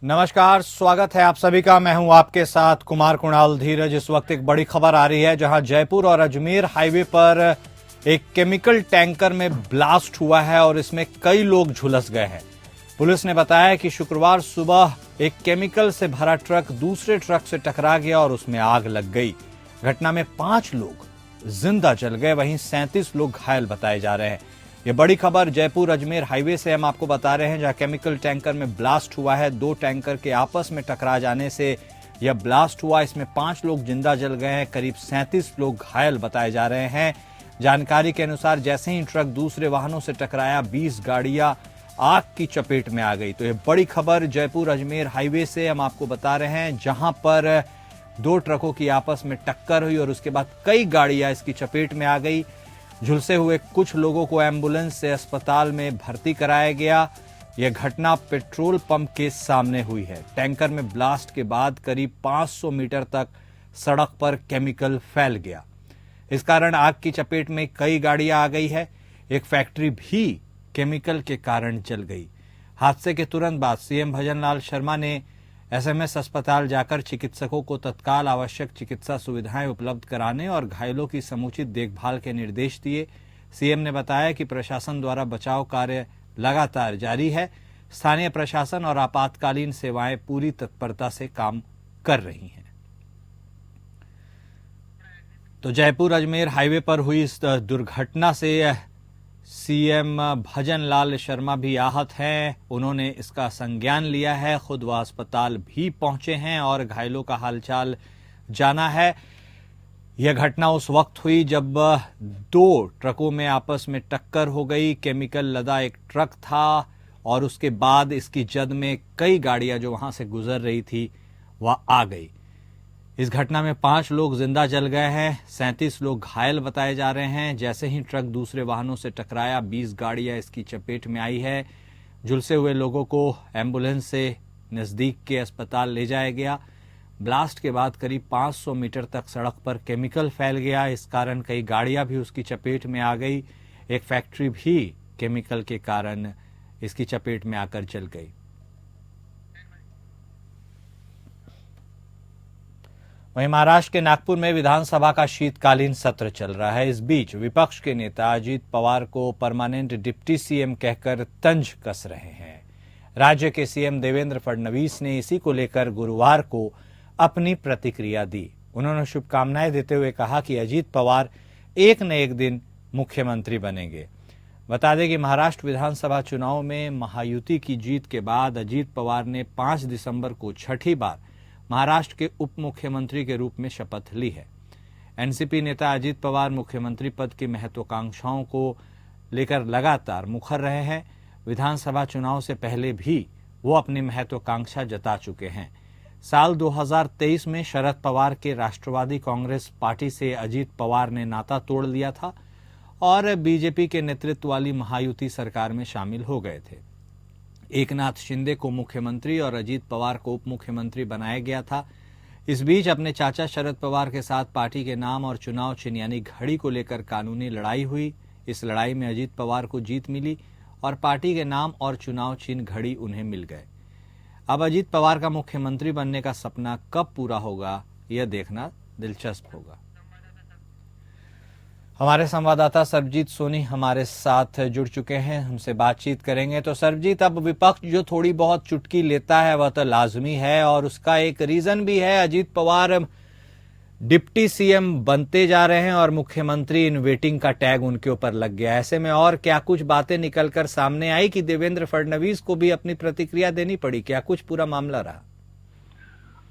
नमस्कार, स्वागत है आप सभी का। मैं हूं आपके साथ कुमार कुणाल धीरज। इस वक्त एक बड़ी खबर आ रही है जहां जयपुर और अजमेर हाईवे पर एक केमिकल टैंकर में ब्लास्ट हुआ है और इसमें कई लोग झुलस गए हैं। पुलिस ने बताया कि शुक्रवार सुबह एक केमिकल से भरा ट्रक दूसरे ट्रक से टकरा गया और उसमें आग लग गई। घटना में 5 लोग जिंदा जल गए, वहीं 37 लोग घायल बताए जा रहे हैं। ये बड़ी खबर जयपुर अजमेर हाईवे से हम आपको बता रहे हैं, जहां केमिकल टैंकर में ब्लास्ट हुआ है। 2 टैंकर के आपस में टकरा जाने से यह ब्लास्ट हुआ। इसमें 5 लोग जिंदा जल गए हैं, करीब 37 लोग घायल बताए जा रहे हैं। जानकारी के अनुसार जैसे ही ट्रक दूसरे वाहनों से टकराया, 20 गाड़ियां आग की चपेट में आ गई। तो यह बड़ी खबर जयपुर अजमेर हाईवे से हम आपको बता रहे हैं, जहां पर 2 ट्रकों की आपस में टक्कर हुई और उसके बाद कई गाड़ियां इसकी चपेट में आ गई। झुलसे हुए कुछ लोगों को एम्बुलेंस से अस्पताल में भर्ती कराया गया। यह घटना पेट्रोल पंप के सामने हुई है। टैंकर में ब्लास्ट के बाद करीब 500 मीटर तक सड़क पर केमिकल फैल गया। इस कारण आग की चपेट में कई गाड़ियां आ गई है। एक फैक्ट्री भी केमिकल के कारण जल गई। हादसे के तुरंत बाद सीएम भजनलाल शर्मा ने एसएमएस अस्पताल जाकर चिकित्सकों को तत्काल आवश्यक चिकित्सा सुविधाएं उपलब्ध कराने और घायलों की समुचित देखभाल के निर्देश दिए। सीएम ने बताया कि प्रशासन द्वारा बचाव कार्य लगातार जारी है। स्थानीय प्रशासन और आपातकालीन सेवाएं पूरी तत्परता से काम कर रही हैं। तो जयपुर अजमेर हाईवे पर हुई इस दुर्घटना से सीएम भजनलाल शर्मा भी आहत हैं। उन्होंने इसका संज्ञान लिया है, खुद वह अस्पताल भी पहुंचे हैं और घायलों का हालचाल जाना है। यह घटना उस वक्त हुई जब 2 ट्रकों में आपस में टक्कर हो गई। केमिकल लदा एक ट्रक था और उसके बाद इसकी जद में कई गाड़ियां जो वहां से गुजर रही थी वह आ गई। इस घटना में 5 लोग जिंदा जल गए हैं, 37 लोग घायल बताए जा रहे हैं। जैसे ही ट्रक दूसरे वाहनों से टकराया, 20 गाड़ियां इसकी चपेट में आई है। झुलसे हुए लोगों को एम्बुलेंस से नजदीक के अस्पताल ले जाया गया। ब्लास्ट के बाद करीब 500 मीटर तक सड़क पर केमिकल फैल गया। इस कारण कई गाड़ियां भी उसकी चपेट में आ गई। एक फैक्ट्री भी केमिकल के कारण इसकी चपेट में आकर जल गई। वहीं महाराष्ट्र के नागपुर में विधानसभा का शीतकालीन सत्र चल रहा है। इस बीच विपक्ष के नेता अजीत पवार को परमानेंट डिप्टी सीएम कहकर तंज कस रहे हैं। राज्य के सीएम देवेंद्र फडणवीस ने इसी को लेकर गुरुवार को अपनी प्रतिक्रिया दी। उन्होंने शुभकामनाएं देते हुए कहा कि अजीत पवार एक न एक दिन मुख्यमंत्री बनेंगे। बता दें कि महाराष्ट्र विधानसभा चुनाव में महायुति की जीत के बाद अजीत पवार ने 5 दिसंबर को छठी बार महाराष्ट्र के उप मुख्यमंत्री के रूप में शपथ ली है। एनसीपी नेता अजीत पवार मुख्यमंत्री पद की महत्वाकांक्षाओं को लेकर लगातार मुखर रहे हैं। विधानसभा चुनाव से पहले भी वो अपनी महत्वाकांक्षा जता चुके हैं। साल 2023 में शरद पवार के राष्ट्रवादी कांग्रेस पार्टी से अजीत पवार ने नाता तोड़ लिया था और बीजेपी के नेतृत्व वाली महायुति सरकार में शामिल हो गए थे। एकनाथ शिंदे को मुख्यमंत्री और अजीत पवार को उप मुख्यमंत्री बनाया गया था। इस बीच अपने चाचा शरद पवार के साथ पार्टी के नाम और चुनाव चिन्ह यानी घड़ी को लेकर कानूनी लड़ाई हुई। इस लड़ाई में अजीत पवार को जीत मिली और पार्टी के नाम और चुनाव चिन्ह घड़ी उन्हें मिल गए। अब अजीत पवार का मुख्यमंत्री बनने का सपना कब पूरा होगा, यह देखना दिलचस्प होगा। हमारे संवाददाता सरबजीत सोनी हमारे साथ जुड़ चुके हैं, हमसे बातचीत करेंगे। तो सरबजीत, अब विपक्ष जो थोड़ी बहुत चुटकी लेता है वह तो लाजमी है और उसका एक रीजन भी है। अजीत पवार डिप्टी सीएम बनते जा रहे हैं और मुख्यमंत्री इन वेटिंग का टैग उनके ऊपर लग गया। ऐसे में और क्या कुछ बातें निकलकर सामने आई कि देवेंद्र फडणवीस को भी अपनी प्रतिक्रिया देनी पड़ी? क्या कुछ पूरा मामला रहा?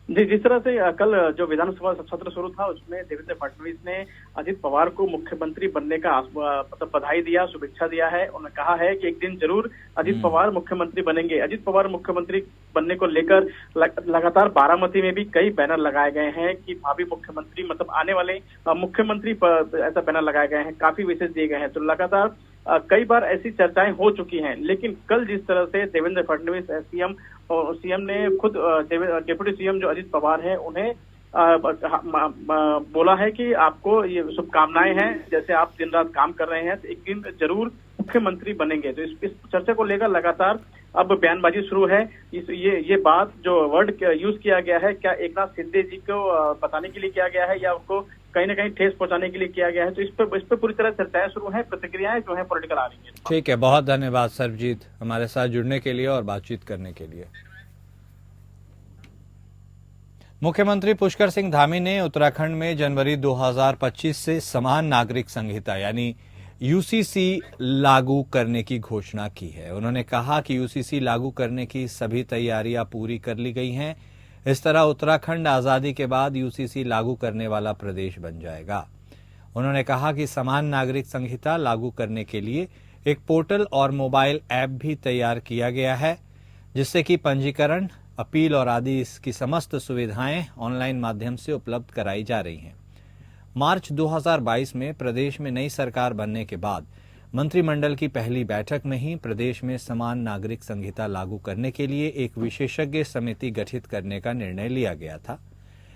जी, जिस तरह से कल जो विधानसभा सत्र शुरू था उसमें देवेंद्र फडणवीस ने अजीत पवार को मुख्यमंत्री बनने का मतलब बधाई दिया, शुभेच्छा दिया है। उन्होंने कहा है कि एक दिन जरूर अजीत पवार मुख्यमंत्री बनेंगे। अजीत पवार मुख्यमंत्री बनने को लेकर लगातार बारामती में भी कई बैनर लगाए गए हैं कि भावी मुख्यमंत्री मतलब आने वाले मुख्यमंत्री पर ऐसा बैनर लगाए गए हैं, काफी विशेष दिए गए हैं। तो लगातार कई बार ऐसी चर्चाएं हो चुकी हैं, लेकिन कल जिस तरह से देवेंद्र फडणवीस सीएम ने खुद डिप्टी सीएम जो अजीत पवार हैं उन्हें बोला है कि आपको ये शुभकामनाएं हैं, जैसे आप दिन रात काम कर रहे हैं तो एक दिन जरूर मुख्यमंत्री बनेंगे। तो इस चर्चा को लेकर लगातार अब बयानबाजी शुरू है। ये बात जो वर्ड यूज किया गया है, क्या एकनाथ शिंदे जी को बताने के लिए किया गया है या उनको कहीं ना कहीं ठेस पहुंचाने के लिए किया गया है? तो इस पर पूरी तरह चर्चाएं शुरू हैं, प्रतिक्रियाएं जो है पॉलिटिकल आ रही है। ठीक है, बहुत धन्यवाद सरबजीत हमारे साथ जुड़ने के लिए और बातचीत करने के लिए। मुख्यमंत्री पुष्कर सिंह धामी ने उत्तराखंड में जनवरी 2025 से समान नागरिक संहिता यानी यूसीसी लागू करने की घोषणा की है। उन्होंने कहा कि यूसीसी लागू करने की सभी तैयारियां पूरी कर ली गई हैं। इस तरह उत्तराखंड आजादी के बाद यूसीसी लागू करने वाला प्रदेश बन जाएगा। उन्होंने कहा कि समान नागरिक संहिता लागू करने के लिए एक पोर्टल और मोबाइल ऐप भी तैयार किया गया है, जिससे कि पंजीकरण, अपील और आदि इसकी समस्त सुविधाएं ऑनलाइन माध्यम से उपलब्ध कराई जा रही हैं। मार्च 2022 में प्रदेश में नई सरकार बनने के बाद मंत्रिमंडल की पहली बैठक में ही प्रदेश में समान नागरिक संहिता लागू करने के लिए एक विशेषज्ञ समिति गठित करने का निर्णय लिया गया था।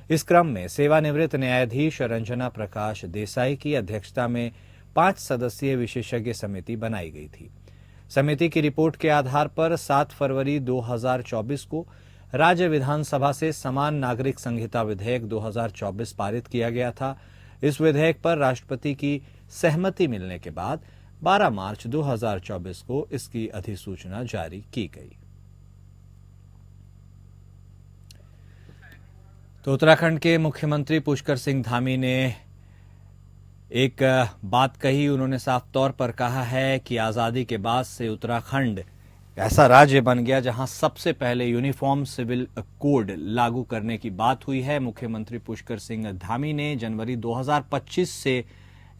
इस क्रम में सेवानिवृत्त न्यायाधीश रंजना प्रकाश देसाई की अध्यक्षता में 5 सदस्यीय विशेषज्ञ समिति बनाई गई थी। समिति की रिपोर्ट के आधार पर 7 फरवरी 2024 को राज्य विधानसभा से समान नागरिक संहिता विधेयक 2024 पारित किया गया था। इस विधेयक पर राष्ट्रपति की सहमति मिलने के बाद 12 मार्च 2024 को इसकी अधिसूचना जारी की गई। तो उत्तराखंड के मुख्यमंत्री पुष्कर सिंह धामी ने एक बात कही। उन्होंने साफ तौर पर कहा है कि आजादी के बाद से उत्तराखंड ऐसा राज्य बन गया जहां सबसे पहले यूनिफॉर्म सिविल कोड लागू करने की बात हुई है। मुख्यमंत्री पुष्कर सिंह धामी ने जनवरी 2025 से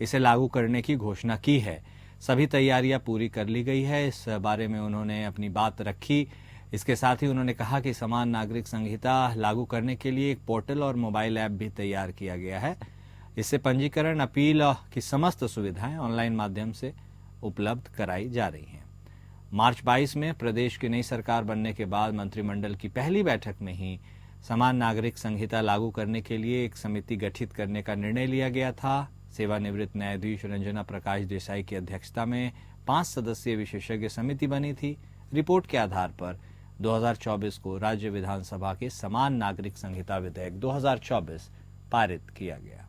इसे लागू करने की घोषणा की है। सभी तैयारियां पूरी कर ली गई है, इस बारे में उन्होंने अपनी बात रखी। इसके साथ ही उन्होंने कहा कि समान नागरिक संहिता लागू करने के लिए एक पोर्टल और मोबाइल ऐप भी तैयार किया गया है। इससे पंजीकरण, अपील की समस्त सुविधाएं ऑनलाइन माध्यम से उपलब्ध कराई जा रही हैं। मार्च 22 में प्रदेश की नई सरकार बनने के बाद मंत्रिमंडल की पहली बैठक में ही समान नागरिक संहिता लागू करने के लिए एक समिति गठित करने का निर्णय लिया गया था। सेवानिवृत्त न्यायाधीश रंजना प्रकाश देसाई की अध्यक्षता में 5 सदस्यीय विशेषज्ञ समिति बनी थी। रिपोर्ट के आधार पर 2024 को राज्य विधानसभा के समान नागरिक संहिता विधेयक 2024 पारित किया गया।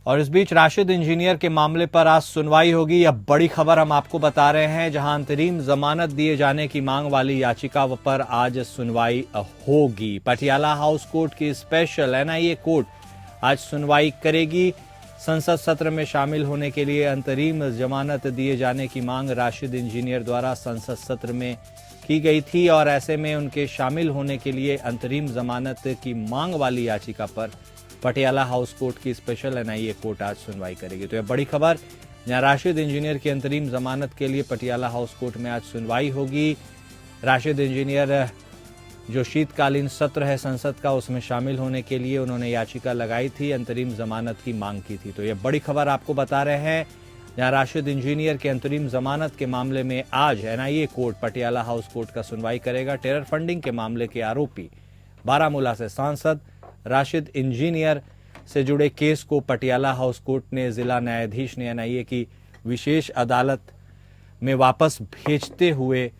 और इस बीच राशिद इंजीनियर के मामले पर आज सुनवाई होगी। यह बड़ी खबर हम आपको बता रहे हैं, जहां अंतरिम जमानत दिए जाने की मांग वाली याचिका पर आज सुनवाई होगी। पटियाला हाउस कोर्ट की स्पेशल एनआईए कोर्ट आज सुनवाई करेगी। संसद सत्र में शामिल होने के लिए अंतरिम जमानत दिए जाने की मांग राशिद इंजीनियर द्वारा संसद सत्र में की गई थी और ऐसे में उनके शामिल होने के लिए अंतरिम जमानत की मांग वाली याचिका पर पटियाला हाउस कोर्ट की स्पेशल एनआईए कोर्ट आज सुनवाई करेगी। तो यह बड़ी खबर, जहां राशिद इंजीनियर की अंतरिम जमानत के लिए पटियाला हाउस कोर्ट में आज सुनवाई होगी। राशिद इंजीनियर जो शीतकालीन सत्र है संसद का, उसमें शामिल होने के लिए उन्होंने याचिका लगाई थी, अंतरिम जमानत की मांग की थी। तो यह बड़ी खबर आपको बता रहे हैं, जहां राशिद इंजीनियर के अंतरिम जमानत के मामले में आज NIA court Patiala house court का सुनवाई करेगा। टेरर फंडिंग के मामले के आरोपी बारामूला से सांसद राशिद इंजीनियर से जुड़े केस को पटियाला हाउस कोर्ट ने जिला न्यायाधीश ने एनआईए की विशेष अदालत में वापस भेजते हुए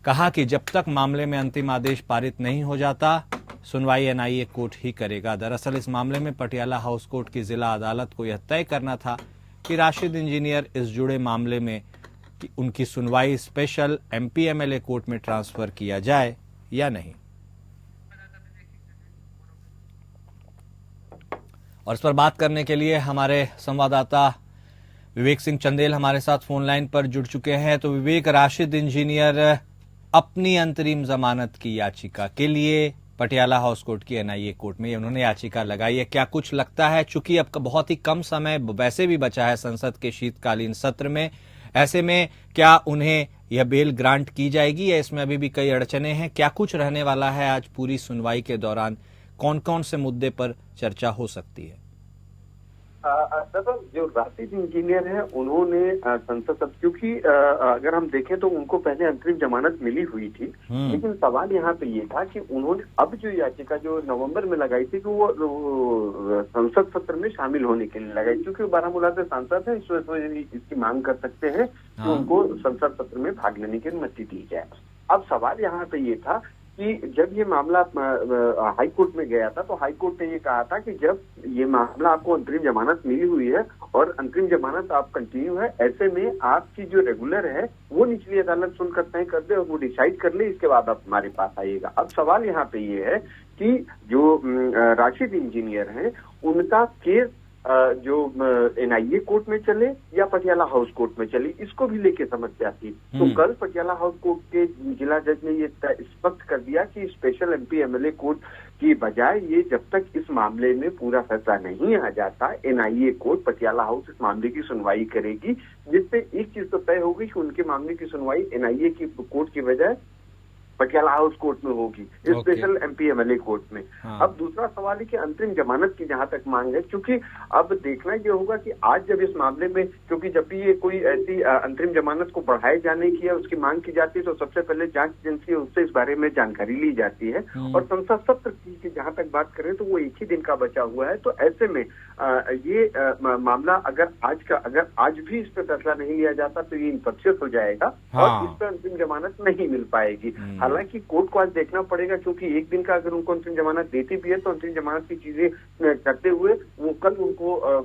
कहा कि जब तक मामले में अंतिम आदेश पारित नहीं हो जाता, सुनवाई एनआईए कोर्ट ही करेगा। दरअसल इस मामले में पटियाला हाउस कोर्ट की जिला अदालत को यह तय करना था कि राशिद इंजीनियर इस जुड़े मामले में उनकी सुनवाई स्पेशल एमपीएमएलए कोर्ट में ट्रांसफर किया जाए या नहीं। और इस पर बात करने के लिए हमारे संवाददाता विवेक सिंह चंदेल हमारे साथ फोन लाइन पर जुड़ चुके हैं। तो विवेक, राशिद इंजीनियर अपनी अंतरिम जमानत की याचिका के लिए पटियाला हाउस कोर्ट की एनआईए कोर्ट में उन्होंने याचिका लगाई है। क्या कुछ लगता है, चूंकि अब बहुत ही कम समय वैसे भी बचा है संसद के शीतकालीन सत्र में, ऐसे में क्या उन्हें यह बेल ग्रांट की जाएगी या इसमें अभी भी कई अड़चने हैं? क्या कुछ रहने वाला है आज पूरी सुनवाई के दौरान? कौन कौन से मुद्दे पर चर्चा हो सकती है? दरअसल जो राशिद इंजीनियर है उन्होंने संसद सत्र, क्योंकि अगर हम देखें तो उनको पहले अंतरिम जमानत मिली हुई थी, लेकिन सवाल यहाँ पे ये था कि उन्होंने अब जो याचिका जो नवंबर में लगाई थी कि वो संसद सत्र में शामिल होने के लिए लगाई, क्योंकि बारामूला से सांसद है, इस वजह से इसकी मांग कर सकते हैं कि उनको संसद सत्र में भाग लेने की अनुमति दी जाए। अब सवाल यहाँ पे ये था कि जब ये मामला हाई कोर्ट में गया था तो हाई कोर्ट ने ये कहा था कि जब ये मामला आपको अंतरिम जमानत मिली हुई है और अंतरिम जमानत आप कंटिन्यू है, ऐसे में आपकी जो रेगुलर है वो निचली अदालत सुनकर तय कर दे और वो डिसाइड कर ले, इसके बाद आप हमारे पास आइएगा। अब सवाल यहाँ पे ये है कि जो राशिद इंजीनियर हैं उनका केस जो NIA कोर्ट में चले या पटियाला हाउस कोर्ट में चले, इसको भी लेके समस्या थी। तो कल पटियाला हाउस कोर्ट के जिला जज ने ये स्पष्ट कर दिया कि स्पेशल MP MLA कोर्ट की बजाय ये जब तक इस मामले में पूरा फैसला नहीं आ जाता, NIA कोर्ट पटियाला हाउस इस मामले की सुनवाई करेगी, जिससे एक चीज तो तय होगी कि उनके मामले की सुनवाई NIA की कोर्ट की बजाय पटियाला हाउस कोर्ट में होगी, स्पेशल MP MLA कोर्ट में। अब दूसरा सवाल है कि अंतरिम जमानत की जहां तक मांग है, क्योंकि अब देखना ये होगा कि आज जब इस मामले में, क्योंकि जब भी ये कोई ऐसी अंतरिम जमानत को बढ़ाए जाने की या उसकी मांग की जाती है तो सबसे पहले जांच एजेंसी है उससे इस बारे में जानकारी ली जाती है। और संसद सत्र की जहां तक बात करें तो वो एक ही दिन का बचा हुआ है, तो ऐसे में ये मामला अगर आज भी इस पर फैसला नहीं लिया जाता तो ये इन्फेक्शियस हो जाएगा और इस पर अंतिम जमानत नहीं मिल पाएगी। हालांकि कोर्ट को आज देखना पड़ेगा, क्योंकि एक दिन का अगर उनको अंतरिम जमानत देती भी है तो अंतरिम जमानत की चीजें करते हुए वो कल उनको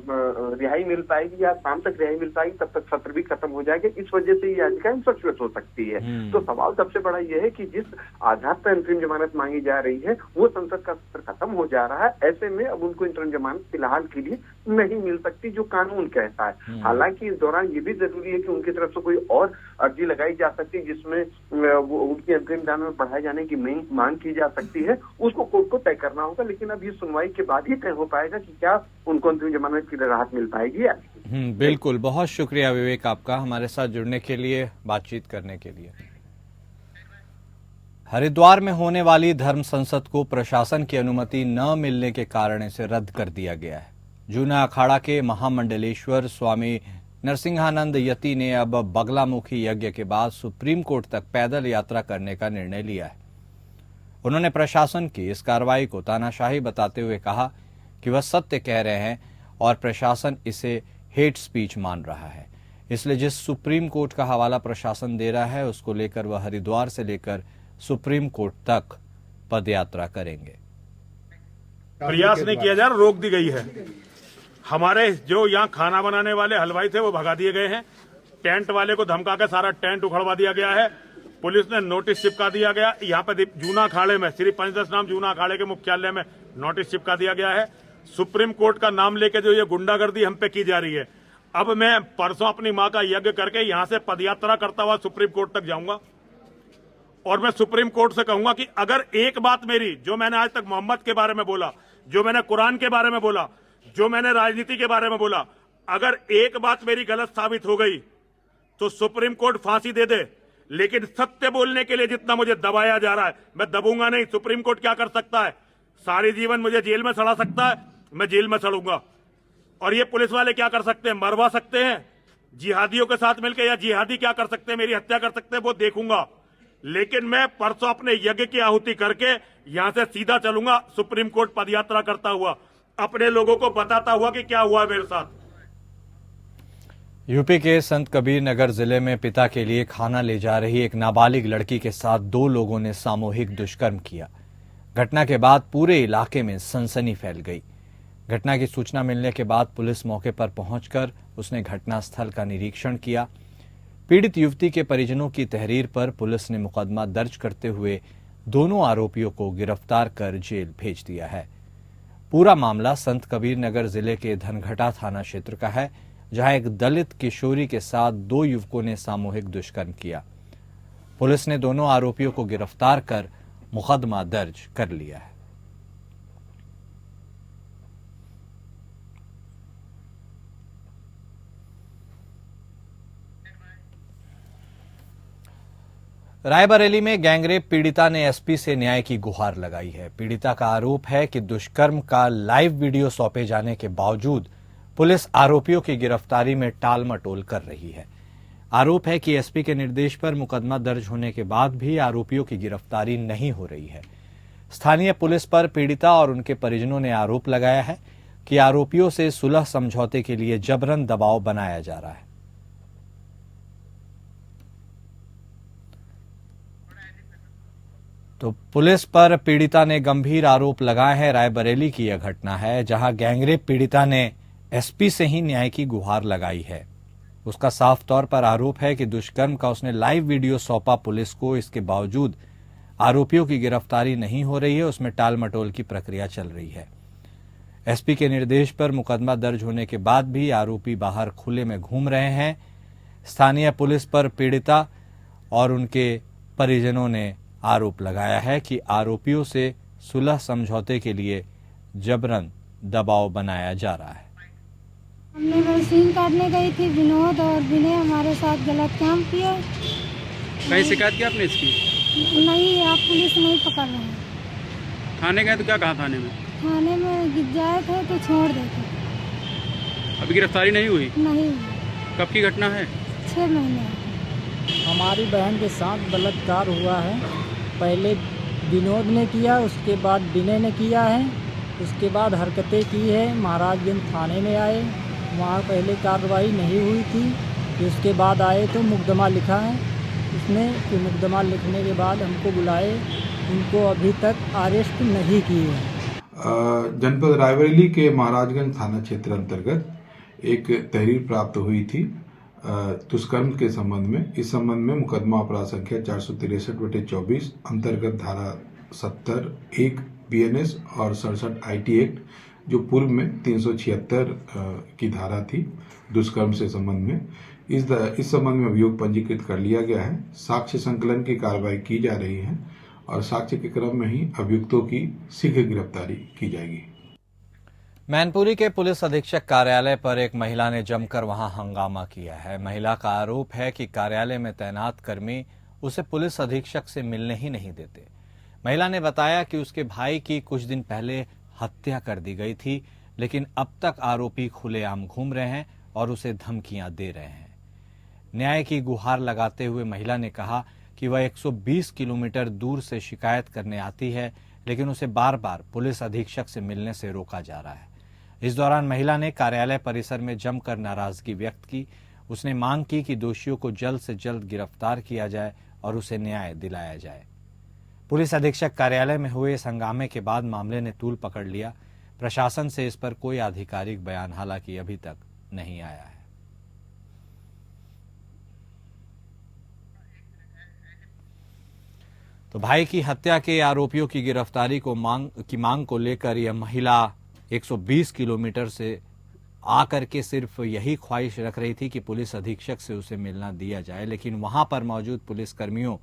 रिहाई मिल पाएगी या शाम तक रिहाई मिल पाएगी, तब तक सत्र भी खत्म हो जाएगा। इस वजह से ये याचिका इन्फेक्शियस हो सकती है। तो सवाल सबसे बड़ा ये है कि जिस आधार पर अंतरिम जमानत मांगी जा रही है वो संसद का सत्र खत्म हो जा रहा है, ऐसे में अब उनको अंतरिम जमानत फिलहाल के लिए नहीं मिल सकती जो कानून कहता है। हालांकि इस दौरान ये भी जरूरी है कि उनकी तरफ से कोई और अर्जी लगाई जा सकती है जिसमें वो उनकी अंतरिम जमानत बढ़ाए जाने की मांग की जा सकती है, उसको कोर्ट को तय करना होगा। लेकिन अब ये सुनवाई के बाद ही तय हो पाएगा कि क्या उनको अंतरिम जमानत की राहत मिल पाएगी या नहीं। बिल्कुल, बहुत शुक्रिया विवेक आपका हमारे साथ जुड़ने के लिए, बातचीत करने के लिए। हरिद्वार में होने वाली धर्म संसद को प्रशासन की अनुमति न मिलने के कारण इसे रद्द कर दिया गया है। जूना अखाड़ा के महामंडलेश्वर स्वामी नरसिंहानंद यति ने अब बगलामुखी यज्ञ के बाद सुप्रीम कोर्ट तक पैदल यात्रा करने का निर्णय लिया है। उन्होंने प्रशासन की इस कार्रवाई को तानाशाही बताते हुए कहा कि वह सत्य कह रहे हैं और प्रशासन इसे हेट स्पीच मान रहा है, इसलिए जिस सुप्रीम कोर्ट का हवाला प्रशासन दे रहा है उसको लेकर वह हरिद्वार से लेकर सुप्रीम कोर्ट तक पदयात्रा करेंगे। प्रयास नहीं किया जा रहा, रोक दी गई है। हमारे जो यहाँ खाना बनाने वाले हलवाई थे वो भगा दिए गए हैं। टेंट वाले को धमका के सारा टेंट उखड़वा दिया गया है। पुलिस ने नोटिस चिपका दिया गया। यहाँ पे जूना अखाड़े में श्री पंचदश नाम जूना अखाड़े के मुख्यालय में नोटिस चिपका दिया गया है। सुप्रीम कोर्ट का नाम लेके जो ये गुंडागर्दी हम पे की जा रही है, अब मैं परसों अपनी माँ का यज्ञ करके यहाँ से पदयात्रा करता हुआ सुप्रीम कोर्ट तक जाऊंगा और मैं सुप्रीम कोर्ट से कहूंगा कि अगर एक बात मेरी, जो मैंने आज तक मोहम्मद के बारे में बोला, जो मैंने कुरान के बारे में बोला, जो मैंने राजनीति के बारे में बोला, अगर एक बात मेरी गलत साबित हो गई तो सुप्रीम कोर्ट फांसी दे दे। लेकिन सत्य बोलने के लिए जितना मुझे दबाया जा रहा है, मैं दबूंगा नहीं। सुप्रीम कोर्ट क्या कर सकता है? सारी जीवन मुझे जेल में सड़ा सकता है, मैं जेल में सड़ूंगा। और ये पुलिस वाले क्या कर सकते हैं? मरवा सकते हैं जिहादियों के साथ मिलकर, या जिहादी क्या कर सकते हैं, मेरी हत्या कर सकते हैं, वो देखूंगा। लेकिन मैं परसों अपने यज्ञ की आहुति करके यहां से सीधा चलूंगा सुप्रीम कोर्ट पदयात्रा करता हुआ, अपने लोगों को बताता हुआ कि क्या हुआ मेरे साथ। यूपी के संत कबीर नगर जिले में पिता के लिए खाना ले जा रही एक नाबालिग लड़की के साथ दो लोगों ने सामूहिक दुष्कर्म किया। घटना के बाद पूरे इलाके में सनसनी फैल गई। घटना की सूचना मिलने के बाद पुलिस मौके पर पहुंचकर उसने घटनास्थल का निरीक्षण किया। पीड़ित युवती के परिजनों की तहरीर पर पुलिस ने मुकदमा दर्ज करते हुए दोनों आरोपियों को गिरफ्तार कर जेल भेज दिया है। पूरा मामला संत कबीर नगर जिले के धनघटा थाना क्षेत्र का है, जहां एक दलित किशोरी के साथ दो युवकों ने सामूहिक दुष्कर्म किया। पुलिस ने दोनों आरोपियों को गिरफ्तार कर मुकदमा दर्ज कर लिया है। रायबरेली में गैंगरेप पीड़िता ने एसपी से न्याय की गुहार लगाई है। पीड़िता का आरोप है कि दुष्कर्म का लाइव वीडियो सौंपे जाने के बावजूद पुलिस आरोपियों की गिरफ्तारी में टाल मटोल कर रही है। आरोप है कि एसपी के निर्देश पर मुकदमा दर्ज होने के बाद भी आरोपियों की गिरफ्तारी नहीं हो रही है। स्थानीय पुलिस पर पीड़िता और उनके परिजनों ने आरोप लगाया है कि आरोपियों से सुलह समझौते के लिए जबरन दबाव बनाया जा रहा है। तो पुलिस पर पीड़िता ने गंभीर आरोप लगाए हैं। रायबरेली की यह घटना है, जहां गैंगरेप पीड़िता ने एसपी से ही न्याय की गुहार लगाई है। उसका साफ तौर पर आरोप है कि दुष्कर्म का उसने लाइव वीडियो सौंपा पुलिस को। इसके बावजूद आरोपियों की गिरफ्तारी नहीं हो रही है, उसमें टाल मटोल की प्रक्रिया चल रही है। एसपी के निर्देश पर मुकदमा दर्ज होने के बाद भी आरोपी बाहर खुले में घूम रहे हैं। स्थानीय पुलिस पर पीड़िता और उनके परिजनों ने आरोप लगाया है कि आरोपियों से सुलह समझौते के लिए जबरन दबाव बनाया जा रहा है। हमने मशीन काटने गई थी विनोद, और विनय हमारे साथ गलत काम किया। कहीं शिकायत की आपने इसकी? नहीं, आप पुलिस नहीं पकड़ रहे हैं। थाने गए तो क्या कहा थाने में? थाने में गिर जाए थे तो छोड़ देते। अभी गिरफ्तारी नहीं हुई? नहीं, कब की घटना है? 6 महीने। हमारी बहन के साथ बलात्कार हुआ है। पहले विनोद ने किया, उसके बाद विनय ने किया है, उसके बाद हरकतें की है। महाराजगंज थाने में आए, वहाँ पहले कार्रवाई नहीं हुई थी। उसके बाद आए तो मुकदमा लिखा है उसने। कि मुकदमा लिखने के बाद हमको बुलाए, उनको अभी तक अरेस्ट नहीं किए हैं। जनपद रायबरेली के महाराजगंज थाना क्षेत्र अंतर्गत एक तहरीर प्राप्त हुई थी दुष्कर्म के संबंध में। इस संबंध में मुकदमा अपराध संख्या 463/24 अंतर्गत धारा 70(1) BNS और 67 IT एक्ट, जो पूर्व में 376 की धारा थी दुष्कर्म से संबंध में, इस संबंध में अभियोग पंजीकृत कर लिया गया है। साक्ष्य संकलन की कार्रवाई की जा रही है और साक्ष्य के क्रम में ही अभियुक्तों की शीघ्र गिरफ्तारी की जाएगी। मैनपुरी के पुलिस अधीक्षक कार्यालय पर एक महिला ने जमकर वहां हंगामा किया है। महिला का आरोप है कि कार्यालय में तैनात कर्मी उसे पुलिस अधीक्षक से मिलने ही नहीं देते। महिला ने बताया कि उसके भाई की कुछ दिन पहले हत्या कर दी गई थी, लेकिन अब तक आरोपी खुलेआम घूम रहे हैं और उसे धमकियां दे रहे हैं। न्याय की गुहार लगाते हुए महिला ने कहा कि वह 120 किलोमीटर दूर से शिकायत करने आती है, लेकिन उसे बार बार पुलिस अधीक्षक से मिलने से रोका जा रहा है। इस दौरान महिला ने कार्यालय परिसर में जमकर नाराजगी व्यक्त की। उसने मांग की कि दोषियों को जल्द से जल्द गिरफ्तार किया जाए और उसे न्याय दिलाया जाए। पुलिस अधीक्षक कार्यालय में हुए इस हंगामे के बाद मामले ने तूल पकड़ लिया। प्रशासन से इस पर कोई आधिकारिक बयान हालांकि अभी तक नहीं आया है। तो भाई की हत्या के आरोपियों की गिरफ्तारी की मांग को लेकर यह महिला 120 किलोमीटर से आकर के सिर्फ यही ख्वाहिश रख रही थी कि पुलिस अधीक्षक से उसे मिलना दिया जाए, लेकिन वहां पर मौजूद पुलिस कर्मियों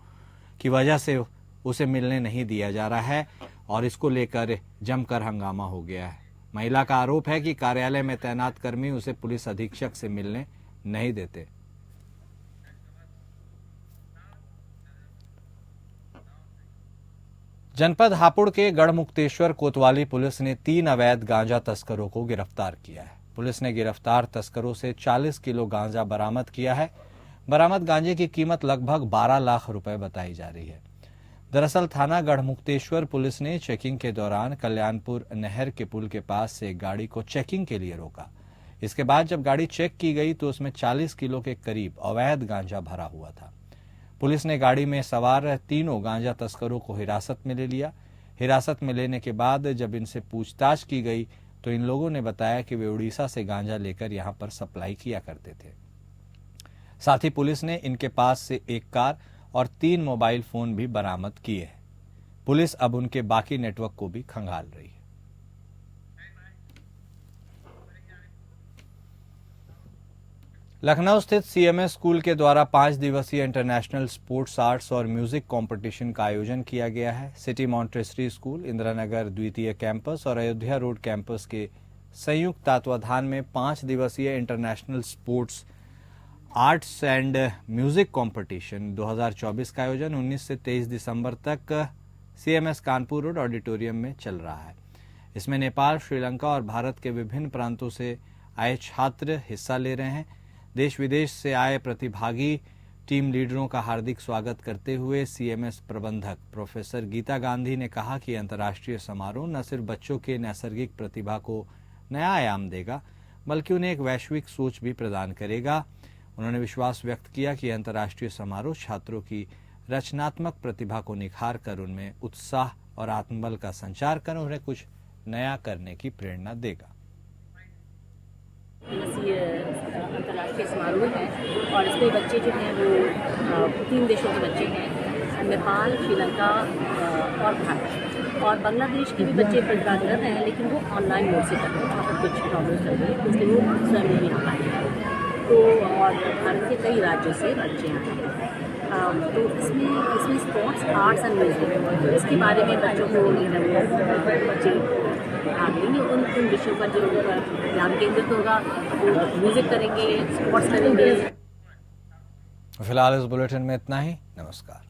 की वजह से उसे मिलने नहीं दिया जा रहा है और इसको लेकर जमकर हंगामा हो गया है। महिला का आरोप है कि कार्यालय में तैनात कर्मी उसे पुलिस अधीक्षक से मिलने नहीं देते। जनपद हापुड़ के गढ़मुक्तेश्वर कोतवाली पुलिस ने 3 अवैध गांजा तस्करों को गिरफ्तार किया है। पुलिस ने गिरफ्तार तस्करों से 40 किलो गांजा बरामद किया है। बरामद गांजे की कीमत लगभग 12 लाख रुपए बताई जा रही है। दरअसल थाना गढ़मुक्तेश्वर पुलिस ने चेकिंग के दौरान कल्याणपुर नहर के पुल के पास से एक गाड़ी को चेकिंग के लिए रोका। इसके बाद जब गाड़ी चेक की गई तो उसमें 40 किलो के करीब अवैध गांजा भरा हुआ था। पुलिस ने गाड़ी में सवार 3 गांजा तस्करों को हिरासत में ले लिया। हिरासत में लेने के बाद जब इनसे पूछताछ की गई तो इन लोगों ने बताया कि वे उड़ीसा से गांजा लेकर यहां पर सप्लाई किया करते थे। साथ ही पुलिस ने इनके पास से एक कार और 3 मोबाइल फोन भी बरामद किए हैं। पुलिस अब उनके बाकी नेटवर्क को भी खंगाल रही है। लखनऊ स्थित CMS स्कूल के द्वारा 5 दिवसीय इंटरनेशनल स्पोर्ट्स, आर्ट्स और म्यूजिक कंपटीशन का आयोजन किया गया है। सिटी मॉन्टेसरी स्कूल, इंदिरानगर द्वितीय कैंपस और अयोध्या रोड कैंपस के संयुक्त तत्वाधान में 5 दिवसीय international sports, arts and music competition 2024 का आयोजन 19 से 23 दिसंबर तक CMS कानपुर रोड ऑडिटोरियम में चल रहा है। इसमें नेपाल, श्रीलंका और भारत के विभिन्न प्रांतों से आए छात्र हिस्सा ले रहे हैं। देश विदेश से आए प्रतिभागी टीम लीडरों का हार्दिक स्वागत करते हुए सीएमएस प्रबंधक प्रोफेसर गीता गांधी ने कहा कि अंतर्राष्ट्रीय समारोह न सिर्फ बच्चों के नैसर्गिक प्रतिभा को नया आयाम देगा, बल्कि उन्हें एक वैश्विक सोच भी प्रदान करेगा। उन्होंने विश्वास व्यक्त किया कि अंतर्राष्ट्रीय समारोह छात्रों की रचनात्मक प्रतिभा को निखार कर उनमें उत्साह और आत्मबल का संचार कर उन्हें कुछ नया करने की प्रेरणा देगा। अंतर्राष्ट्रीय समारोह है और इसमें बच्चे जो हैं वो 3 देशों के बच्चे हैं, नेपाल, श्रीलंका और भारत, और बांग्लादेश के भी बच्चे प्रतिभाग कर रहे हैं, लेकिन वो ऑनलाइन मोड से कर रहे हैं, वहाँ पर कुछ प्रॉब्लम्स चल रही है, इसलिए वो स्वयं नहीं आ पाए हैं। तो और भारत के कई राज्यों से बच्चे आए हैं। तो इसमें स्पोर्ट्स, आर्ट्स एंड म्यूजिक, इसके बारे में बच्चों को बच्चे भाग लेंगे। उन विषयों पर जो ध्यान केंद्रित होगा, वो म्यूजिक करेंगे, स्पोर्ट्स करेंगे। फिलहाल इस बुलेटिन में इतना ही। नमस्कार।